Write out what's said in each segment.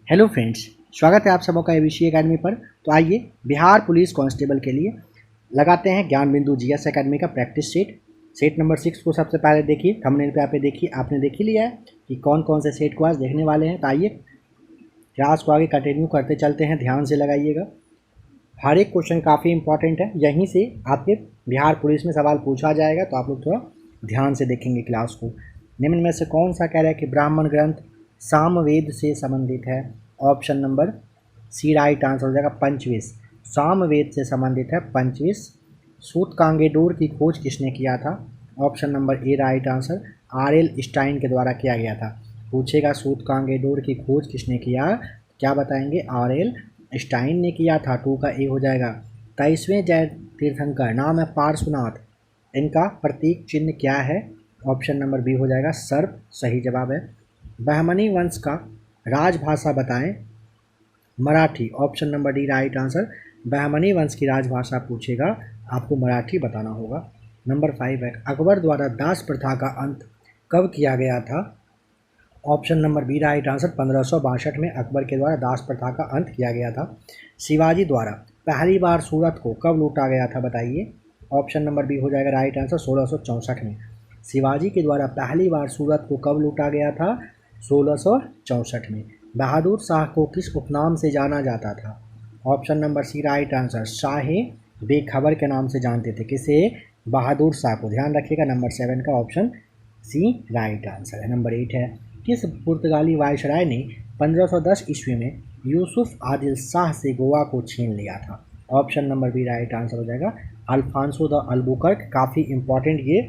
Hello friends, स्वागत है आप सबों का एबीसी एकेडमी पर। तो आइए बिहार पुलिस कांस्टेबल के लिए लगाते हैं ज्ञान बिंदु जीएस एकेडमी का प्रैक्टिस सेट नंबर 6 को सबसे पहले देखिए। थंबनेल पे आप देखिए, आपने देख ही लिया है कि कौन कौन से सेट को आज देखने वाले हैं। तो आइए क्लास को आगे कंटिन्यू करते चलते हैं, ध्यान से लगाइएगा। हर एक क्वेश्चन काफ़ी इंपॉर्टेंट है, यहीं से आपके बिहार पुलिस में सवाल पूछा जाएगा, तो आप लोग थोड़ा ध्यान से देखेंगे क्लास को। निम्न में से कौन सा कह रहा है कि ब्राह्मण ग्रंथ सामवेद से संबंधित है? Option number C right answer हो जाएगा। पंचविश सामवेद से संबंधित है। पंचविश सूतकांगेडोर की खोज किसने किया था? Option number A right answer. Aurel. Stein के द्वारा किया गया था। पूछेगा सूतकांगेडोर की खोज किसने किया, क्या बताएंगे? आर.एल. स्टाइन ने किया था। 2 का ए हो जाएगा। 23वें जैन तीर्थंकर नाम है पार्श्वनाथ, इनका प्रतीक चिन्ह क्या है? ऑप्शन नंबर बी हो जाएगा सर्प, सही जवाब है। बहमनी वंश का राजभाषा बताएं। Marathi, option number D right answer. Bahmani वंश की राजभाषा पूछेगा, आपको मराठी बताना होगा। नंबर 5 है, अकबर द्वारा दास प्रथा का अंत कब किया गया था? Option number B right answer. 1562 में अकबर के द्वारा दास प्रथा का अंत किया गया था। शिवाजी द्वारा पहली बार सूरत को कब लूटा गया था, बताइए? ऑप्शन नंबर बी हो जाएगा राइट आंसर। 1664 में। शिवाजी के द्वारा पहली बार सूरत को कब लूटा गया था? 1664 में। बहादुर शाह को किस उपनाम से जाना जाता था? Option number C right answer. शाहे बेखबर के नाम से जानते थे। किसे? बहादुर शाह को। ध्यान रखिएगा, नंबर 7 का ऑप्शन सी राइट आंसर है। नंबर 8 है, किस पुर्तगाली वायसराय ने 1510 ईस्वी में यूसुफ आदिल शाह से गोवा को छीन लिया था? Option number B right answer हो जाएगा। अल्फांसो द अल्बुकर्क, काफ़ी इंपॉर्टेंट ये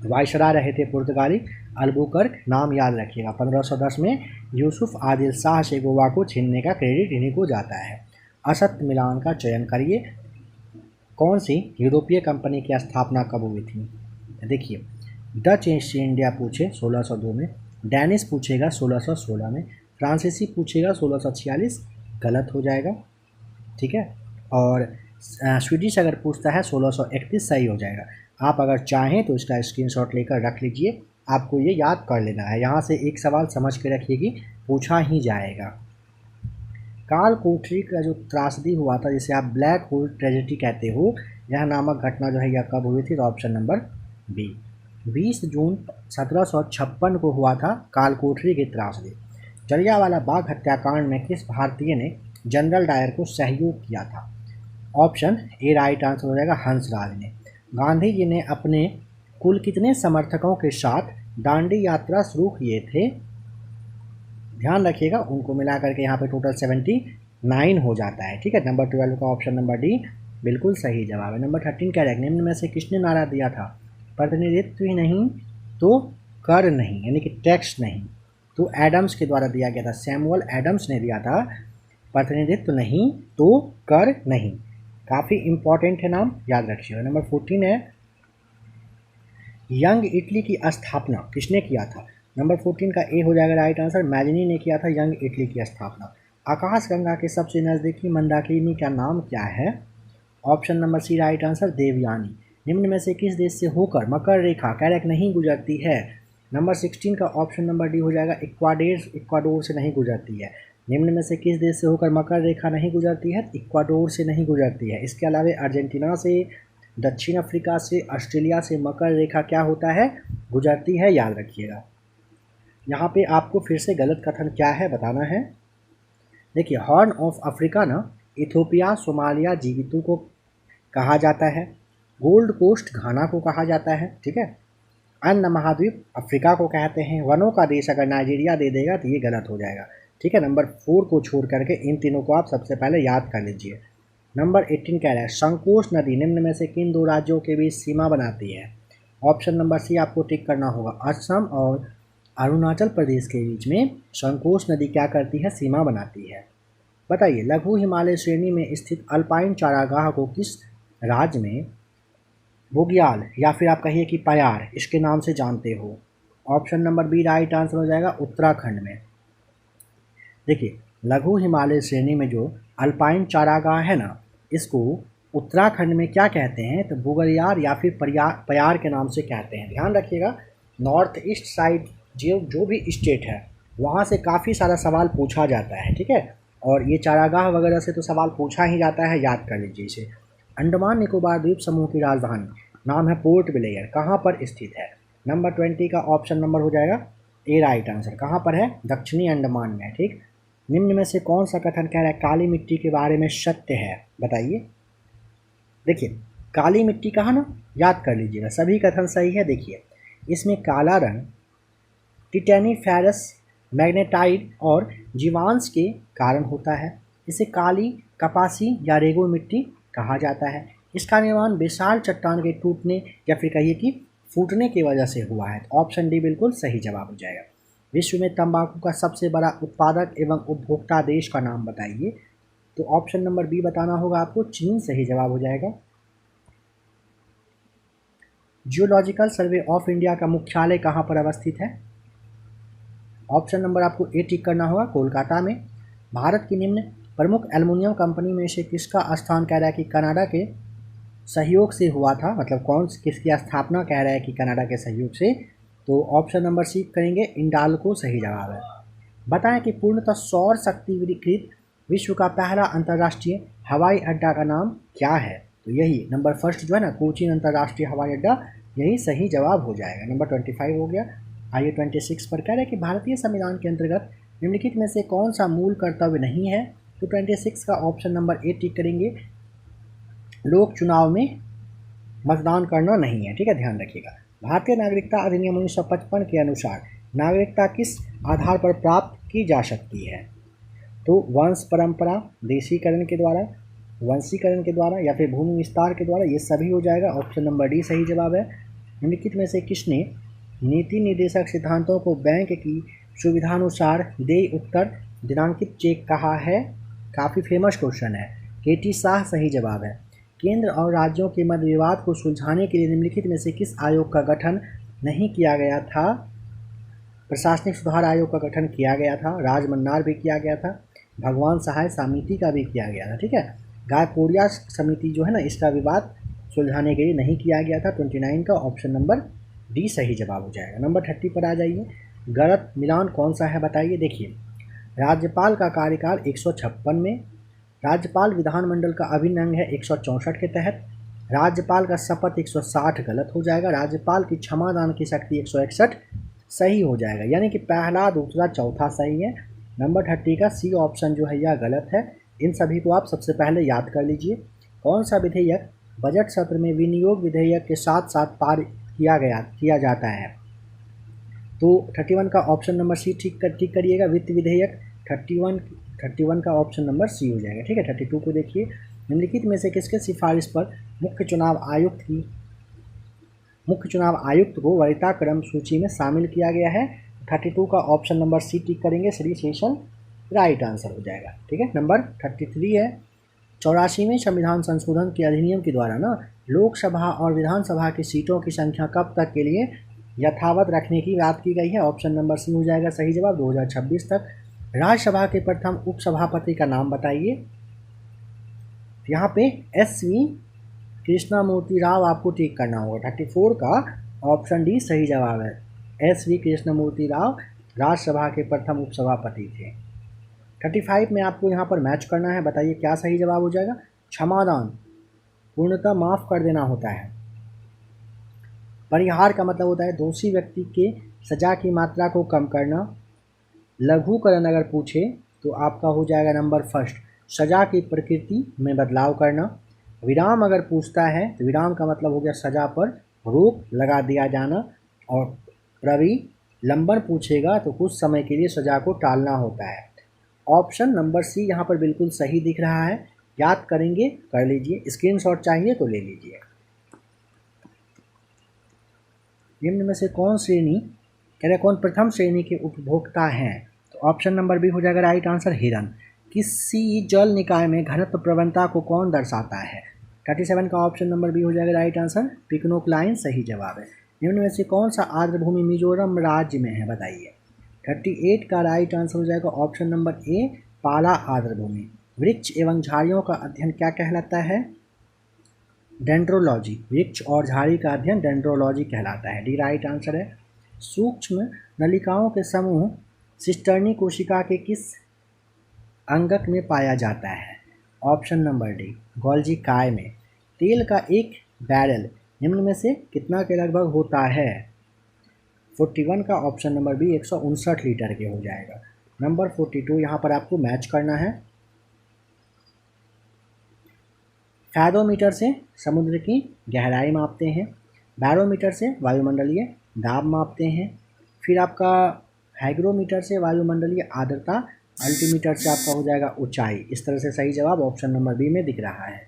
वायसराय रहे थे पुर्तगाली। अल्बुकर्क नाम याद रखिएगा। 1510 में यूसुफ आदिल शाह से गोवा को छीनने का क्रेडिट इन्हीं को जाता है। असत मिलान का चयन करिए। कौन सी यूरोपीय कंपनी की स्थापना कब हुई थी? देखिए, डच ईस्ट इंडिया पूछे 1602 में, डैनिश पूछेगा 1616 में, फ्रांसीसी पूछेगा 1646, गलत हो जाएगा, ठीक है। और स्वीडिश अगर पूछता है 1631, सही हो जाएगा। आप अगर चाहें तो इसका स्क्रीनशॉट लेकर रख लीजिए, आपको ये याद कर लेना है। यहाँ से एक सवाल समझ के रखिए कि पूछा ही जाएगा। काल कोठरी का जो त्रासदी हुआ था, जिसे आप ब्लैक होल ट्रेजेडी कहते हो, यह नामक घटना जो है यह कब हुई थी? तो ऑप्शन नंबर बी। 20 जून 1756 को हुआ था काल कोठरी की त्रासदी। जलियांवाला बाग हत्याकांड में किस भारतीय ने जनरल डायर को सहयोग किया था? ऑप्शन ए राइट आंसर हो जाएगा, हंसराज ने। गांधी जी ने अपने कुल कितने समर्थकों के साथ दांडी यात्रा शुरू किए थे? ध्यान रखिएगा, उनको मिला करके यहाँ पे टोटल 79 हो जाता है, ठीक है। नंबर 12 का ऑप्शन नंबर डी बिल्कुल सही जवाब है। नंबर 13 क्या है, निम्न में से किसने नारा दिया था? प्रतिनिधित्व ही नहीं तो कर नहीं, यानी कि टैक्स नहीं। तो एडम्स के द्वारा दिया गया था, सैमुअल एडम्स ने दिया था। प्रतिनिधित्व नहीं तो कर नहीं, काफ़ी इंपॉर्टेंट है, नाम याद रखिएगा। नंबर 14 है, यंग इटली की स्थापना किसने किया था? नंबर 14 का ए हो जाएगा राइट आंसर। मैजनी ने किया था यंग इटली की स्थापना। आकाशगंगा के सबसे नज़दीकी मंदाकिनी का नाम क्या है? Option number C right answer, Devyani. निम्न में से किस देश से होकर मकर रेखा कैरेक नहीं गुजरती है? नंबर 16 का ऑप्शन नंबर डी हो जाएगा, इक्वाडोर से नहीं गुजरती है। निम्न में से किस देश से होकर मकर रेखा नहीं गुजरती है? इक्वाडोर से नहीं गुजरती है। इसके अलावा अर्जेंटीना से, दक्षिण अफ्रीका से, ऑस्ट्रेलिया से मकर रेखा क्या होता है? गुजरती है, याद रखिएगा। यहाँ पे आपको फिर से गलत कथन क्या है बताना है। देखिए, हॉर्न ऑफ अफ्रीका ना इथियोपिया, सोमालिया, जिबूती को कहा जाता है। गोल्ड कोस्ट घाना को कहा जाता है, ठीक है। अन्य महाद्वीप अफ्रीका को कहते हैं। वनों का देश अगर नाइजीरिया दे देगा तो ये गलत हो जाएगा, ठीक है। नंबर 4 को छोड़ करके इन तीनों को आप सबसे पहले याद कर लीजिए। नंबर 18 कह रहा है, संकोच नदी निम्न में से किन दो राज्यों के बीच सीमा बनाती है? ऑप्शन नंबर सी आपको टिक करना होगा। असम और अरुणाचल प्रदेश के बीच में संकोच नदी क्या करती है? सीमा बनाती है। बताइए, लघु हिमालय श्रेणी में स्थित अल्पाइन चारागाह को किस राज्य में बुग्याल या फिर आप कहिए कि पयार इसके नाम से जानते हो? Option number B right answer हो जाएगा, उत्तराखंड में। देखिए, लघु हिमालय श्रेणी में जो अल्पाइन चारागाह है ना, इसको उत्तराखंड में क्या कहते हैं? तो बुग्याल या फिर पयार के नाम से कहते हैं। ध्यान रखिएगा, नॉर्थ ईस्ट साइड जो भी स्टेट है वहाँ से काफ़ी सारा सवाल पूछा जाता है, ठीक है। और ये चारागाह वगैरह से तो सवाल पूछा ही जाता है, याद कर लीजिए इसे। अंडमान निकोबार द्वीप समूह की राजधानी नाम है पोर्ट ब्लेयर, कहाँ पर स्थित है? नंबर 20 का ऑप्शन नंबर हो जाएगा ए राइट आंसर। कहाँ पर है? दक्षिणी अंडमान में, ठीक। निम्न में से कौन सा कथन कह रहा है काली मिट्टी के बारे में सत्य है? बताइए। देखिए काली मिट्टी कहा ना, याद कर लीजिएगा, सभी कथन सही है। देखिए इसमें काला रंग टिटेनिफेरस, मैग्नेटाइट और जीवांश के कारण होता है। इसे काली, कपासी या रेगो मिट्टी कहा जाता है। इसका निर्माण विशाल चट्टान के टूटने या फिर कहिए कि फूटने की वजह से हुआ है। तो ऑप्शन डी बिल्कुल सही जवाब हो जाएगा। विश्व में तंबाकू का सबसे बड़ा उत्पादक एवं उपभोक्ता देश का नाम बताइए। तो ऑप्शन नंबर बी बताना होगा आपको, चीन सही जवाब हो जाएगा। जियोलॉजिकल सर्वे ऑफ इंडिया का मुख्यालय कहाँ पर अवस्थित है? ऑप्शन नंबर आपको ए टिक करना होगा, कोलकाता में। भारत की निम्न प्रमुख एल्युमिनियम कंपनी में से किसका स्थान कह रहा है कि कनाडा के सहयोग से हुआ था? मतलब कौन किसकी स्थापना कह रहा है कि कनाडा के सहयोग से? तो ऑप्शन नंबर सी करेंगे, इंडाल्को सही जवाब है। बताएं कि पूर्णतः सौर शक्ति विकृत विश्व का पहला अंतर्राष्ट्रीय हवाई अड्डा का नाम क्या है? तो यही नंबर फर्स्ट जो है ना, कोचीन अंतर्राष्ट्रीय हवाई अड्डा, यही सही जवाब हो जाएगा। नंबर 25 हो गया। आइए 26 पर कह रहे हैं कि भारतीय संविधान के अंतर्गत निम्नलिखित में से कौन सा मूल कर्तव्य नहीं है? तो 26 का ऑप्शन नंबर ए टिक करेंगे, लोक चुनाव में मतदान करना नहीं है, ठीक है, ध्यान रखिएगा। भारतीय नागरिकता अधिनियम 1955 के अनुसार नागरिकता किस आधार पर प्राप्त की जा सकती है? तो वंश परंपरा, देशीकरण के द्वारा, वंशीकरण के द्वारा या फिर भूमि विस्तार के द्वारा, ये सभी हो जाएगा। ऑप्शन नंबर डी सही जवाब है। निम्नलिखित में से किसने नीति निर्देशक सिद्धांतों को बैंक की सुविधानुसार देय उत्तर दिनांकित चेक कहा है? काफ़ी फेमस क्वेश्चन है। केटी शाह सही जवाब है। केंद्र और राज्यों के मध्य विवाद को सुलझाने के लिए निम्नलिखित में से किस आयोग का गठन नहीं किया गया था? प्रशासनिक सुधार आयोग का गठन किया गया था, राजमन्नार भी किया गया था, भगवान सहाय समिति का भी किया गया था, ठीक है। गायकोरिया समिति जो है ना, इसका विवाद सुलझाने के लिए नहीं किया गया था। 29 का ऑप्शन नंबर डी सही जवाब हो जाएगा। नंबर 30 पर आ जाइए। गलत मिलान कौन सा है बताइए। देखिए राज्यपाल का कार्यकाल 156 में, राज्यपाल विधानमंडल का अभिन्न अंग है 164 के तहत, राज्यपाल का शपथ 160 गलत हो जाएगा, राज्यपाल की क्षमादान की शक्ति 161 सही हो जाएगा। यानी कि पहला, दूसरा, चौथा सही है। नंबर 30 का सी ऑप्शन जो है यह गलत है। इन सभी को आप सबसे पहले याद कर लीजिए। कौन सा विधेयक बजट सत्र में विनियोग विधेयक के साथ साथ पारित किया जाता है? तो 31 का ऑप्शन नंबर सी ठीक करिएगा, वित्त विधेयक। 31 का ऑप्शन नंबर सी हो जाएगा, ठीक है। 32 को देखिए, निम्नलिखित में से किसके सिफारिश पर मुख्य चुनाव आयुक्त को वरीयता क्रम सूची में शामिल किया गया है? 32 का ऑप्शन नंबर सी टिक करेंगे, श्री शेषन राइट आंसर हो जाएगा, ठीक है। नंबर 33 है, 84वें संविधान संशोधन के अधिनियम के द्वारा ना लोकसभा और विधानसभा की सीटों की संख्या कब तक के लिए यथावत रखने की बात की गई है? ऑप्शन नंबर सी हो जाएगा सही जवाब, 2026 तक। राज्यसभा के प्रथम उपसभापति का नाम बताइए। यहाँ पे SV कृष्णमूर्ति राव आपको टिक करना होगा। 34 का ऑप्शन डी सही जवाब है। SV कृष्णमूर्ति राव राज्यसभा के प्रथम उपसभापति थे। 35 में आपको यहाँ पर मैच करना है, बताइए क्या सही जवाब हो जाएगा। क्षमादान पूर्णतः माफ़ कर देना होता है। परिहार का मतलब होता है दोषी व्यक्ति के सजा की मात्रा को कम करना। लघुकरण अगर पूछे तो आपका हो जाएगा नंबर फर्स्ट, सजा की प्रकृति में बदलाव करना। विराम अगर पूछता है तो विराम का मतलब हो गया सजा पर रोक लगा दिया जाना। और प्रविलंबन पूछेगा तो कुछ समय के लिए सजा को टालना होता है। ऑप्शन नंबर सी यहाँ पर बिल्कुल सही दिख रहा है, याद करेंगे कर लीजिए, स्क्रीनशॉट चाहिए तो ले लीजिए। निम्न में से कौन प्रथम श्रेणी के उपभोक्ता हैं? तो ऑप्शन नंबर बी हो जाएगा राइट आंसर, हिरन। किसी जल निकाय में घनत्व प्रवणता को कौन दर्शाता है? 37 का ऑप्शन नंबर बी हो जाएगा राइट आंसर, पिकनोक्लाइन सही जवाब है। निम्न में से कौन सा आर्द्र भूमि मिजोरम राज्य में है बताइए। 38 का राइट आंसर हो जाएगा ऑप्शन नंबर ए, पाला आर्द्र भूमि। वृक्ष एवं झाड़ियों का अध्ययन क्या कहलाता है? डेंड्रोलॉजी। वृक्ष और झाड़ी का अध्ययन डेंड्रोलॉजी कहलाता है, डी राइट आंसर है। सूक्ष्म नलिकाओं के समूह सिस्टर्नी कोशिका के किस अंगक में पाया जाता है? ऑप्शन नंबर डी गोल्जी काय में। तेल का एक बैरल निम्न में से कितना के लगभग होता है? 41 का ऑप्शन नंबर बी 159 लीटर के हो जाएगा। नंबर 42 यहाँ पर आपको मैच करना है। फैदोमीटर से समुद्र की गहराई मापते हैं, बैरोमीटर से वायुमंडलीय दाब मापते हैं, फिर आपका हाइग्रोमीटर से वायुमंडलीय आर्द्रता, अल्टीमीटर से आपका हो जाएगा ऊंचाई। इस तरह से सही जवाब ऑप्शन नंबर बी में दिख रहा है।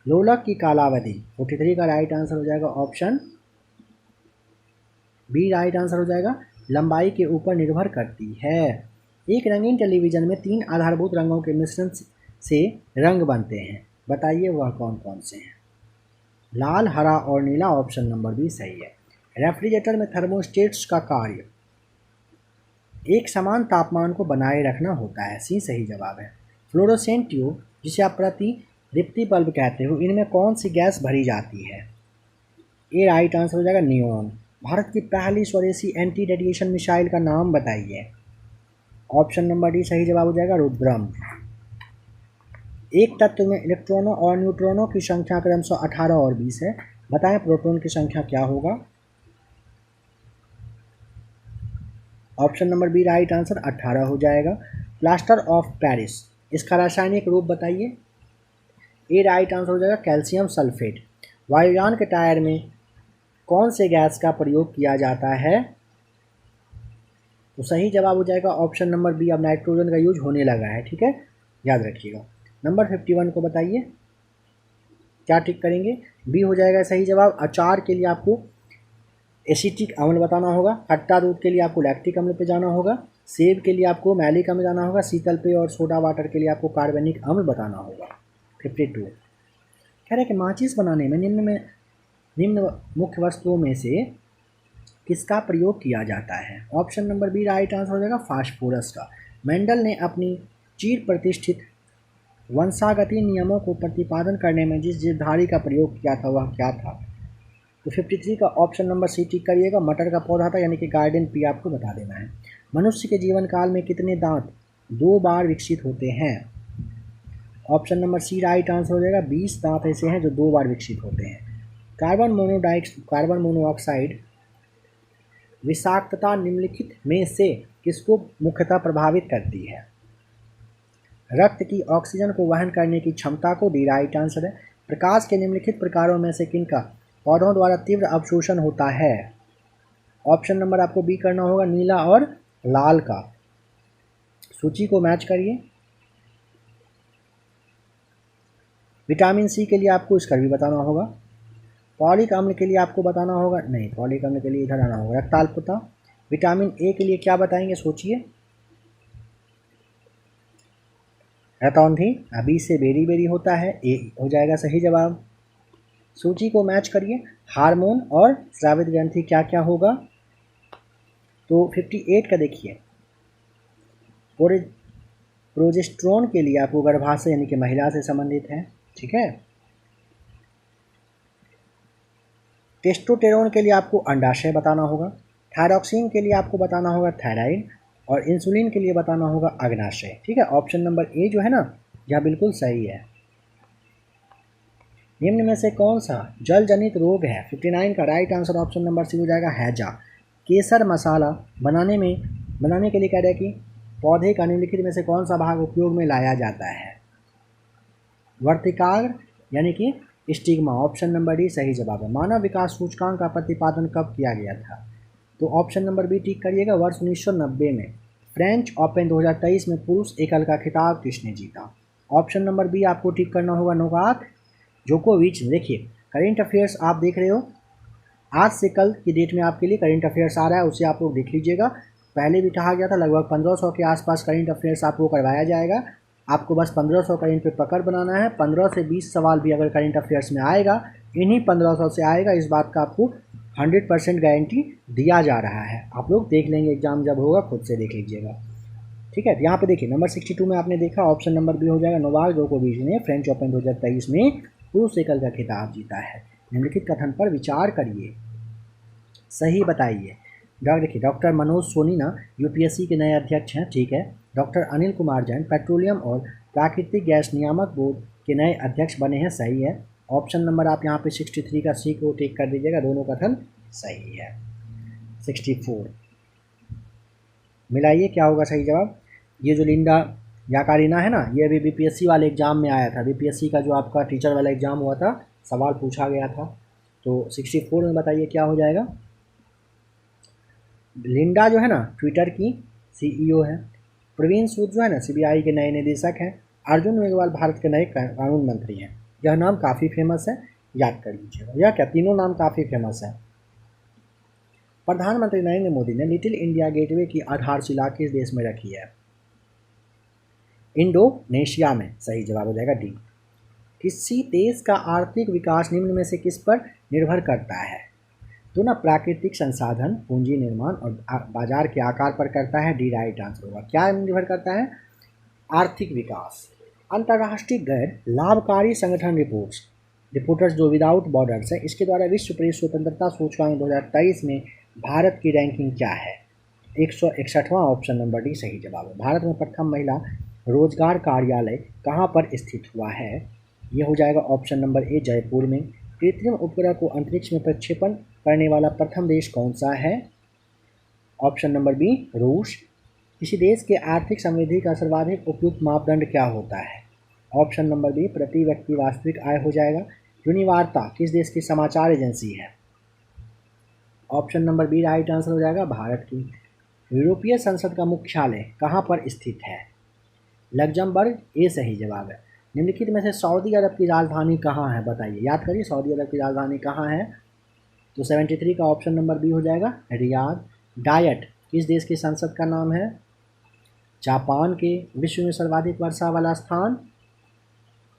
लोलक की कालावधि 43 का राइट आंसर हो जाएगा ऑप्शन बी राइट आंसर हो जाएगा। लंबाई के ऊपर निर्भर करती है। एक रंगीन टेलीविज़न में 3 आधारभूत रंगों के मिश्रण से रंग बनते हैं, बताइए वह कौन कौन से हैं? लाल, हरा और नीला ऑप्शन नंबर बी सही है। रेफ्रिजरेटर में थर्मोस्टेट्स का कार्य एक समान तापमान को बनाए रखना होता है, सी सही जवाब है। फ्लोरोसेंट ट्यूब जिसे आप प्रतिदीप्ति बल्ब कहते हो, इनमें कौन सी गैस भरी जाती है? ए राइट आंसर हो जाएगा नियोन। भारत की पहली स्वदेशी एंटी रेडिएशन मिसाइल का नाम बताइए। ऑप्शन नंबर डी सही जवाब हो जाएगा रुद्रम। एक तत्व में इलेक्ट्रॉनों और न्यूट्रॉनों की संख्या क्रमशः 18 और 20 है, बताएं प्रोटॉन की संख्या क्या होगा? Option number B right answer 18 हो जाएगा। प्लास्टर ऑफ पेरिस इसका रासायनिक रूप बताइए। ए राइट आंसर हो जाएगा कैल्शियम सल्फेट। वायुयान के टायर में कौन से गैस का प्रयोग किया जाता है? तो सही जवाब हो जाएगा ऑप्शन नंबर बी। अब नाइट्रोजन का यूज होने लगा है, ठीक है, याद रखिएगा। नंबर 51 को बताइए क्या टिक करेंगे? बी हो जाएगा सही जवाब। अचार के लिए आपको एसिटिक अम्ल बताना होगा, खट्टा दूध के लिए आपको लैक्टिक अम्ल पे जाना होगा, सेब के लिए आपको मैलिक अम्ल जाना होगा, शीतल पेय और सोडा वाटर के लिए आपको कार्बनिक अम्ल बताना होगा। 52 कह रहे कि माचिस बनाने में निम्न मुख्य वस्तुओं में से किसका प्रयोग किया जाता है? Option number B right answer हो जाएगा फास्फोरस का। मेंडल ने अपनी चिर प्रतिष्ठित वंशागति नियमों को प्रतिपादन करने में जिस जीवधारी का प्रयोग किया था वह क्या था? तो 53 का ऑप्शन नंबर सी टिक करिएगा। मटर का पौधा था, यानी कि गार्डन पी आपको बता देना है। मनुष्य के जीवन काल में कितने दांत 2 बार विकसित होते हैं? Option number C right answer हो जाएगा। 20 दांत ऐसे हैं जो 2 बार विकसित होते हैं। कार्बन मोनोऑक्साइड विषाक्तता निम्नलिखित में से किसको मुख्यतः प्रभावित करती है? रक्त की ऑक्सीजन को वहन करने की क्षमता को, डी राइट आंसर है। प्रकाश के निम्नलिखित प्रकारों में से किनका पौधों द्वारा तीव्र अवशोषण होता है? ऑप्शन नंबर आपको बी करना होगा, नीला और लाल का। सूची को मैच करिए। विटामिन सी के लिए आपको इसका भी बताना होगा। पॉलिक अम्ल के लिए आपको बताना होगा, नहीं पॉलिक अम्ल के लिए इधर आना होगा, रक्ताल्पता। विटामिन ए के लिए क्या बताएंगे सोचिए। रतौंधी, बी से बेरी बेरी होता है, ए हो जाएगा सही जवाब। सूची को मैच करिए। हार्मोन और स्रावित ग्रंथि क्या क्या होगा? तो 58 का देखिए, प्रोजेस्टेरोन के लिए आपको गर्भाशय यानी कि महिला से संबंधित है, ठीक है। टेस्टोस्टेरोन के लिए आपको अंडाशय बताना होगा। थायरॉक्सिन के लिए आपको बताना होगा थायराइड, और इंसुलिन के लिए बताना होगा अग्नाशय, ठीक है। ऑप्शन नंबर ए जो है ना, यह बिल्कुल सही है। निम्न में से कौन सा जल जनित रोग है? 59 का right answer option number C हो जाएगा हैजा। केसर मसाला बनाने के लिए कह रहे हैं कि पौधे का निम्नलिखित में से कौन सा भाग उपयोग में लाया जाता है? वर्तिकाग्र यानी कि स्टिग्मा, ऑप्शन नंबर डी सही जवाब है। मानव विकास सूचकांक का प्रतिपादन कब किया गया था? तो ऑप्शन नंबर बी टिक करिएगा, वर्ष 1990 में। फ्रेंच ओपन 2023 में पुरुष एकल का खिताब किसने जीता? ऑप्शन नंबर बी आपको टिक करना होगा, नोवाक जोकोविच। देखिए करेंट अफेयर्स आप देख रहे हो, आज से कल की डेट में आपके लिए करेंट अफेयर्स आ रहा है, उसे आप लोग देख लीजिएगा। पहले भी कहा गया था लगभग 1500 के आसपास करेंट अफेयर्स आपको करवाया जाएगा। आपको बस 1500 का इन पे पकड़ बनाना है। 15 से 20 सवाल भी अगर करेंट अफेयर्स में आएगा, इन्हीं 1500 से आएगा, इस बात का आपको 100% गारंटी दिया जा रहा है। आप लोग देख लेंगे, एग्जाम जब होगा खुद से देख लीजिएगा, ठीक है। यहाँ पे देखिए नंबर 62 में आपने देखा, ऑप्शन नंबर बी हो जाएगा, नोवाक जोकोविच ने फ्रेंच ओपन 2023 में पुरुष एकल का खिताब जीता है। निम्नलिखित कथन पर विचार करिए, सही बताइए। देखिए डॉक्टर मनोज सोनी ना यूपीएससी के नए अध्यक्ष हैं, ठीक है। डॉक्टर अनिल कुमार जैन पेट्रोलियम और प्राकृतिक गैस नियामक बोर्ड के नए अध्यक्ष बने हैं, सही है। ऑप्शन नंबर आप यहाँ पे 63 का सी को टिक कर दीजिएगा, दोनों कथन सही है। 64 मिलाइए क्या होगा सही जवाब। ये जो लिंडा याकारिना है ना, ये अभी बीपीएससी वाले एग्ज़ाम में आया था, बीपीएससी का जो आपका टीचर वाला एग्ज़ाम हुआ था, सवाल पूछा गया था। तो 64 में बताइए क्या हो जाएगा। लिंडा जो है ना ट्विटर की सीईओ है। प्रवीण सूद जो है ना सीबीआई के नए निदेशक हैं। अर्जुन मेघवाल भारत के नए कानून मंत्री हैं। यह नाम काफ़ी फेमस है, याद कर लीजिएगा। यह क्या, तीनों नाम काफ़ी फेमस है। प्रधानमंत्री नरेंद्र मोदी ने लिटिल इंडिया गेटवे की आधारशिला किस देश में रखी है। इंडोनेशिया में, सही जवाब हो जाएगा डी। किसी देश का आर्थिक विकास निम्न में से किस पर निर्भर करता है। तो ना प्राकृतिक संसाधन, पूंजी निर्माण और बाजार के आकार पर करता है, डी राइट आंसर होगा। क्या निर्भर करता है, आर्थिक विकास। अंतर्राष्ट्रीय गैर लाभकारी संगठन रिपोर्टर्स जो विदाउट बॉर्डर्स है, इसके द्वारा विश्व प्रेस स्वतंत्रता सूचकांक 2023 में भारत की रैंकिंग क्या है। 161वां, ऑप्शन नंबर डी सही जवाब है। भारत में प्रथम महिला रोजगार कार्यालय कहाँ पर स्थित हुआ है। ये हो जाएगा ऑप्शन नंबर ए जयपुर में। कृत्रिम उपग्रह को अंतरिक्ष में प्रक्षेपण करने वाला प्रथम देश कौन सा है। ऑप्शन नंबर बी रूस। किसी देश के आर्थिक समृद्धि का सर्वाधिक उपयुक्त मापदंड क्या होता है। ऑप्शन नंबर बी प्रति व्यक्ति वास्तविक आय हो जाएगा। यूनिवार्ता किस देश की समाचार एजेंसी है। Option number B right answer हो जाएगा भारत की। यूरोपीय संसद का मुख्यालय कहाँ पर स्थित है। लग्जमबर्ग, ए सही जवाब है। निम्नलिखित में से सऊदी अरब की राजधानी कहाँ है, बताइए, याद करिए सऊदी अरब की राजधानी कहाँ है। तो 73 का ऑप्शन नंबर बी हो जाएगा रियाद। डायट किस देश की संसद का नाम है। जापान के। विश्व में सर्वाधिक वर्षा वाला स्थान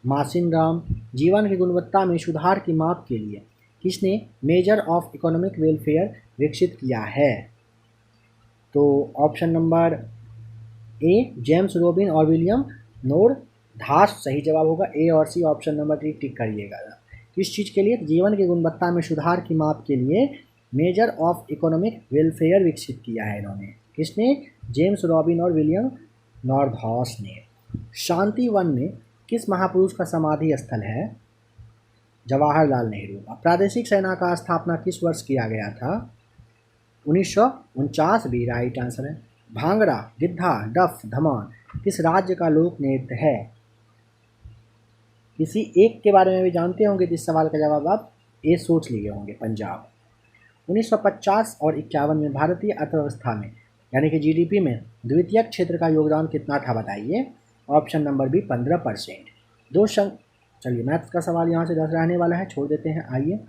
मासिनराम। जीवन की गुणवत्ता में सुधार की माप के लिए किसने मेजर ऑफ इकोनॉमिक वेलफेयर विकसित किया है। तो ऑप्शन नंबर ए जेम्स रोबिन और विलियम नोरधास सही जवाब होगा। ए और सी ऑप्शन नंबर डी टिक करिएगा। किस चीज़ के लिए, जीवन की गुणवत्ता में सुधार की माप के लिए मेजर ऑफ इकोनॉमिक वेलफेयर विकसित किया है इन्होंने। किसने, जेम्स रॉबिन और विलियम नॉरधास ने। शांति वन में किस महापुरुष का समाधि स्थल है। जवाहरलाल नेहरू। प्रादेशिक सेना का स्थापना किस वर्ष किया गया था। 1949 भी राइट आंसर है। भांगड़ा, गिद्धा, डफ, धमान किस राज्य का लोक नृत्य है। किसी एक के बारे में भी जानते होंगे तो इस सवाल का जवाब आप ए सोच लिए होंगे, पंजाब। 1950 और 51 में भारतीय अर्थव्यवस्था में यानी कि जीडीपी में द्वितीयक क्षेत्र का योगदान कितना था, बताइए। Option number B 15%। चलिए मैथ्स का सवाल यहाँ से 10 रहने वाला है, छोड़ देते हैं। आइए,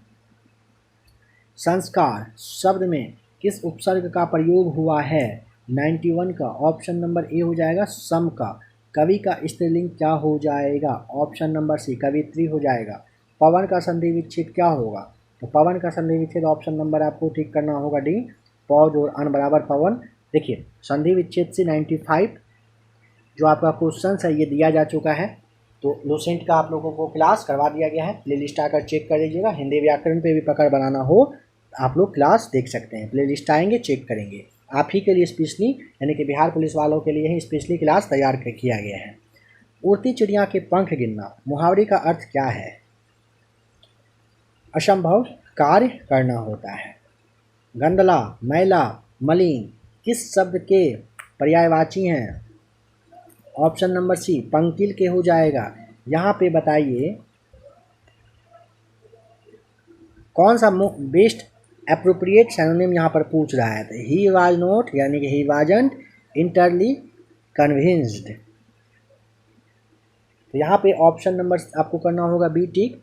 संस्कार शब्द में किस उपसर्ग का प्रयोग हुआ है। 91 का ऑप्शन नंबर ए हो जाएगा सम का। कवि का स्त्रीलिंग क्या हो जाएगा। ऑप्शन नंबर सी कवित्री हो जाएगा। पवन का संधि विच्छेद क्या होगा। तो पवन का संधि विच्छेद ऑप्शन नंबर आपको ठीक करना होगा डी। पौज और अन बराबर पवन। देखिए संधि विच्छेद से 95 जो आपका क्वेश्चन है ये दिया जा चुका है। तो लूसेंट का आप लोगों को क्लास करवा दिया गया है, प्ले लिस्ट आकर चेक कर लीजिएगा। हिंदी व्याकरण पे भी पकड़ बनाना हो आप लोग क्लास देख सकते हैं, प्ले लिस्ट आएंगे चेक करेंगे। आप ही के लिए स्पेशली यानी कि बिहार पुलिस वालों के लिए ही स्पेशली क्लास तैयार किया गया है। उड़ती चिड़िया के पंख गिनना मुहावरे का अर्थ क्या है। असंभव कार्य करना होता है। गंदला, मैला, मलिन किस शब्द के पर्यायवाची हैं। ऑप्शन नंबर सी पंकिल के हो जाएगा। यहाँ पे बताइए कौन सा बेस्ट एप्रोप्रिएट सिनोनिम यहाँ पर पूछ रहा है। तो ही वाज नॉट यानी कि ही वाजंट इंटरली कन्विंस्ड। तो यहाँ पे ऑप्शन नंबर आपको करना होगा बी टिक।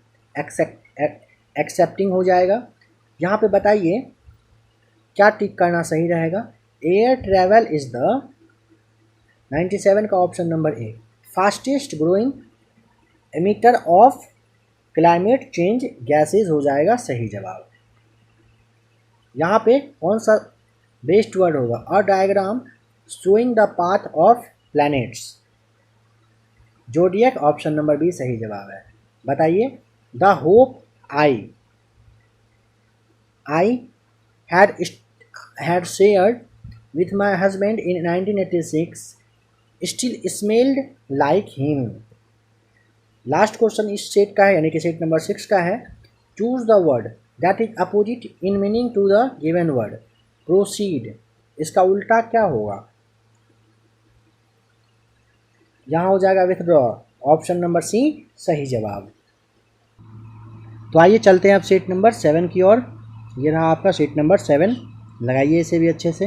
एक्सेप्टिंग हो जाएगा। यहाँ पे बताइए क्या टिक करना सही रहेगा। एयर ट्रेवल इज द 97 का option number A fastest growing emitter of climate change gases हो जाएगा सही जवाब। यहाँ पे कौन सा बेस्ट वर्ड होगा। A diagram showing the path of planets zodiac option number B सही जवाब है। बताइए the hope I had shared with my husband in 1986 still smelled like him. Last question इस सेट का है, यानी कि सेट नंबर 6 का है. Choose the word that is opposite in meaning to the given word. Proceed, इसका उल्टा क्या होगा? यहाँ हो जाएगा विथड्रॉ. ऑप्शन नंबर सी सही जवाब. तो आइए चलते हैं अब सेट नंबर 7 की ओर. ये रहा आपका सेट नंबर 7. लगाइए इसे भी अच्छे से.